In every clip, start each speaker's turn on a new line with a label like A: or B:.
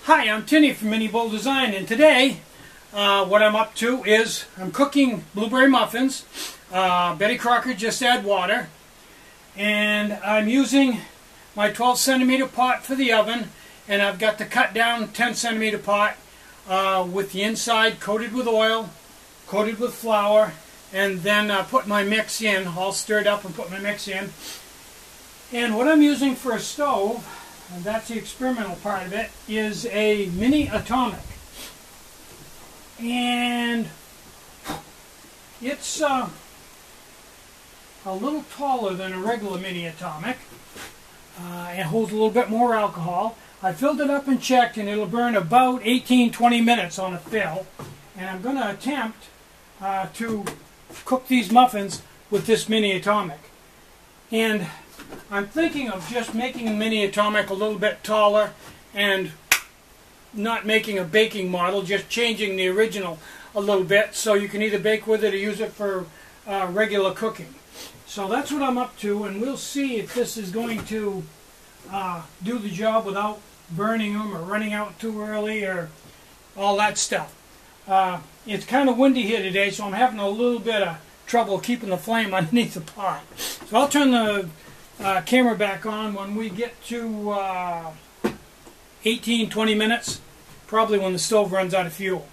A: Hi, I'm Tinny from minibulldesign, and today what I'm up to is I'm cooking blueberry muffins. Betty Crocker, just add water. And I'm using my 12 centimeter pot for the oven, and I've got the cut down 10 centimeter pot with the inside coated with oil, coated with flour, and then put my mix in, all stirred up and put my mix in. And what I'm using for a stove, and that's the experimental part of it, is a mini atomic. And it's a little taller than a regular mini atomic. It holds a little bit more alcohol. I filled it up and checked, and it'll burn about 18-20 minutes on a fill. And I'm going to attempt to cook these muffins with this mini atomic. And I'm thinking of just making the mini atomic a little bit taller and not making a baking model, just changing the original a little bit so you can either bake with it or use it for regular cooking. So that's what I'm up to, and we'll see if this is going to do the job without burning them or running out too early or all that stuff. It's kind of windy here today, so I'm having a little bit of trouble keeping the flame underneath the pot. So I'll turn the camera back on when we get to 18-20 minutes, probably when the stove runs out of fuel.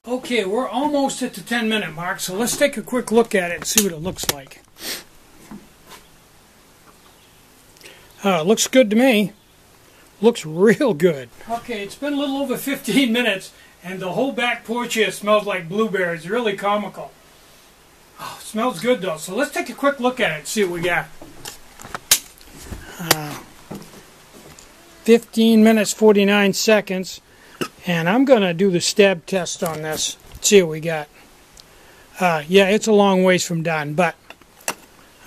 A: Okay, we're almost at the 10-minute mark, so let's take a quick look at it and see what it looks like. It looks good to me. Looks real good. Okay, it's been a little over 15 minutes, and the whole back porch here smells like blueberries. Really comical. Oh, it smells good though, so let's take a quick look at it and see what we got. 15 minutes 49 seconds, and I'm going to do the stab test on this. See what we got. Yeah, it's a long ways from done, but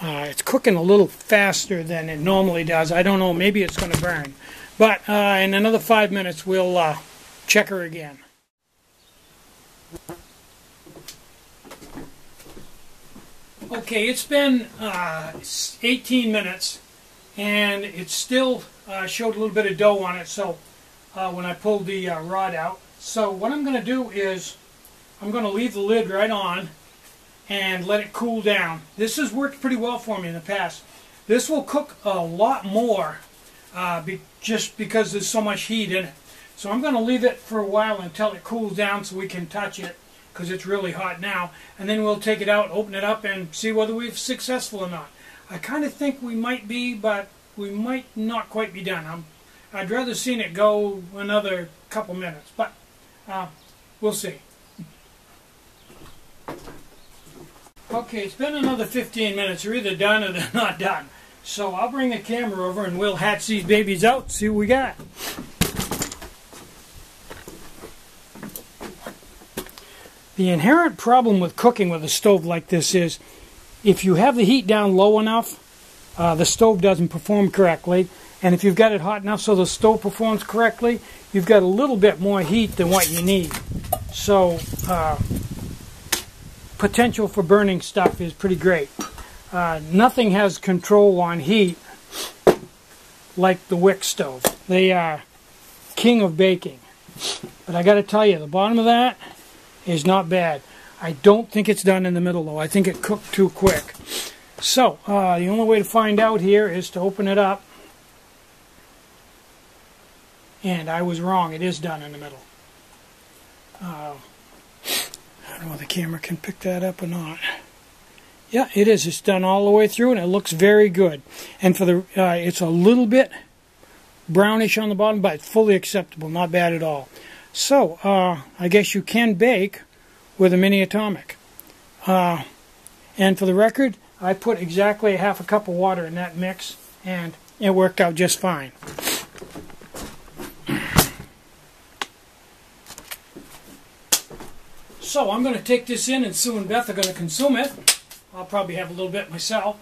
A: it's cooking a little faster than it normally does. I don't know, maybe it's going to burn. But in another 5 minutes, we'll check her again. Okay, it's been 18 minutes, and it still showed a little bit of dough on it. So when I pulled the rod out, so what I'm going to do is I'm going to leave the lid right on and let it cool down. This has worked pretty well for me in the past. This will cook a lot more just because there's so much heat in it. So I'm going to leave it for a while until it cools down so we can touch it, because it's really hot now, and then we'll take it out, open it up, and see whether we're successful or not. I kind of think we might be, but we might not quite be done. I'd rather seen it go another couple minutes, but we'll see. Okay, it's been another 15 minutes. They're either done or they're not done. So I'll bring the camera over and we'll hatch these babies out and see what we got. The inherent problem with cooking with a stove like this is if you have the heat down low enough, the stove doesn't perform correctly. And if you've got it hot enough so the stove performs correctly, you've got a little bit more heat than what you need. So potential for burning stuff is pretty great. Nothing has control on heat like the wick stove. They are king of baking. But I got to tell you, the bottom of that is not bad. I don't think it's done in the middle though. I think it cooked too quick. So the only way to find out here is to open it up. And I was wrong. It is done in the middle. I don't know if the camera can pick that up or not. Yeah, it is. It's done all the way through, and it looks very good. And for the, it's a little bit brownish on the bottom, but it's fully acceptable. Not bad at all. So, I guess you can bake with a mini atomic. And for the record, I put exactly half a cup of water in that mix, and it worked out just fine. So I'm going to take this in, and Sue and Beth are going to consume it. I'll probably have a little bit myself.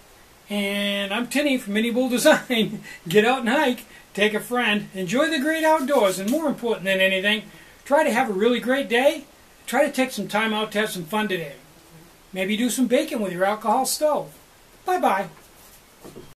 A: And I'm Tinny from minibulldesign. Get out and hike, take a friend, enjoy the great outdoors, and more important than anything, try to have a really great day. Try to take some time out to have some fun today. Maybe do some baking with your alcohol stove. Bye-bye.